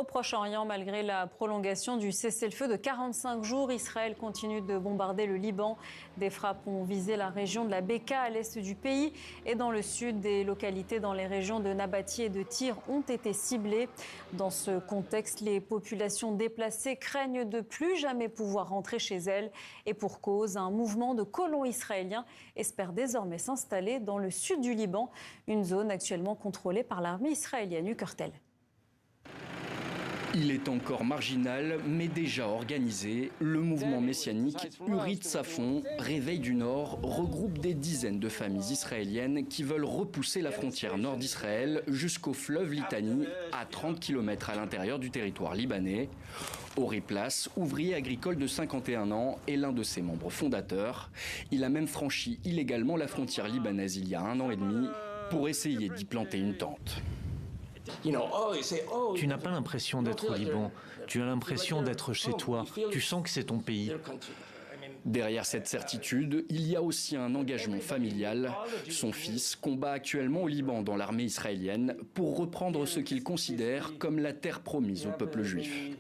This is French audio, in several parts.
Au Proche-Orient, malgré la prolongation du cessez-le-feu de 45 jours, Israël continue de bombarder le Liban. Des frappes ont visé la région de la Beka à l'est du pays et dans le sud, des localités dans les régions de Nabati et de Tyr ont été ciblées. Dans ce contexte, les populations déplacées craignent de plus jamais pouvoir rentrer chez elles. Et pour cause, un mouvement de colons israéliens espère désormais s'installer dans le sud du Liban, une zone actuellement contrôlée par l'armée israélienne. Ukurtel. Il est encore marginal, mais déjà organisé. Le mouvement messianique Hurit Safon, Réveil du Nord, regroupe des dizaines de familles israéliennes qui veulent repousser la frontière nord d'Israël jusqu'au fleuve Litani, à 30 km à l'intérieur du territoire libanais. Ori Place, ouvrier agricole de 51 ans, est l'un de ses membres fondateurs. Il a même franchi illégalement la frontière libanaise il y a 1 an et demi pour essayer d'y planter une tente. Tu n'as pas l'impression d'être au Liban, tu as l'impression d'être chez toi, tu sens que c'est ton pays. Derrière cette certitude, il y a aussi un engagement familial. Son fils combat actuellement au Liban dans l'armée israélienne pour reprendre ce qu'il considère comme la terre promise au peuple juif.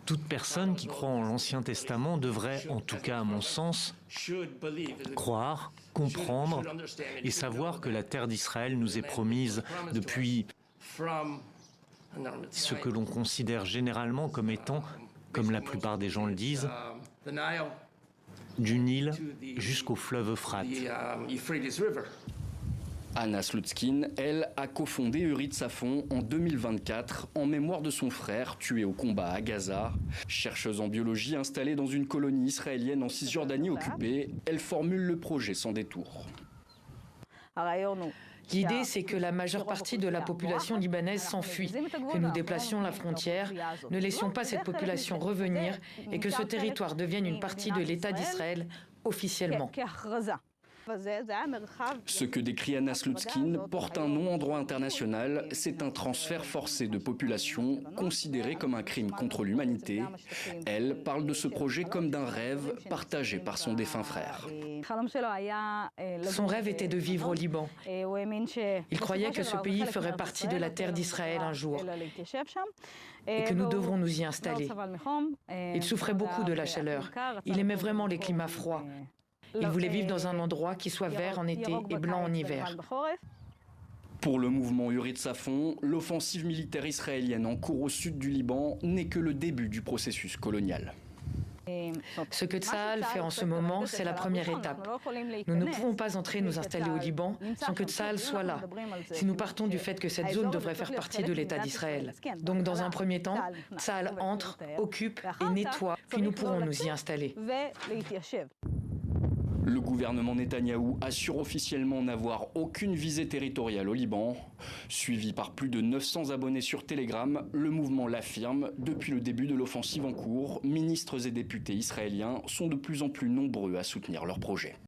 Toute personne qui croit en l'Ancien Testament devrait, en tout cas à mon sens, croire, comprendre et savoir que la terre d'Israël nous est promise depuis ce que l'on considère généralement comme étant, comme la plupart des gens le disent, du Nil jusqu'au fleuve Euphrate. Anna Slutskin, elle, a cofondé Hurit Safon en 2024 en mémoire de son frère tué au combat à Gaza. Chercheuse en biologie installée dans une colonie israélienne en Cisjordanie occupée, elle formule le projet sans détour. L'idée, c'est que la majeure partie de la population libanaise s'enfuit, que nous déplacions la frontière, ne laissions pas cette population revenir et que ce territoire devienne une partie de l'État d'Israël officiellement. Ce que décrit Anna Slutskin porte un nom en droit international. C'est un transfert forcé de population considéré comme un crime contre l'humanité. Elle parle de ce projet comme d'un rêve partagé par son défunt frère. Son rêve était de vivre au Liban. Il croyait que ce pays ferait partie de la terre d'Israël un jour et que nous devrons nous y installer. Il souffrait beaucoup de la chaleur. Il aimait vraiment les climats froids. Il voulait vivre dans un endroit qui soit vert en été et blanc en hiver. Pour le mouvement Hurit Safon, l'offensive militaire israélienne en cours au sud du Liban n'est que le début du processus colonial. Ce que Tsahal fait en ce moment, c'est la première étape. Nous ne pouvons pas entrer nous installer au Liban sans que Tsahal soit là, si nous partons du fait que cette zone devrait faire partie de l'État d'Israël. Donc dans un premier temps, Tsahal entre, occupe et nettoie, puis nous pourrons nous y installer. Le gouvernement Netanyahou assure officiellement n'avoir aucune visée territoriale au Liban. Suivi par plus de 900 abonnés sur Telegram, le mouvement l'affirme. Depuis le début de l'offensive en cours, ministres et députés israéliens sont de plus en plus nombreux à soutenir leur projet.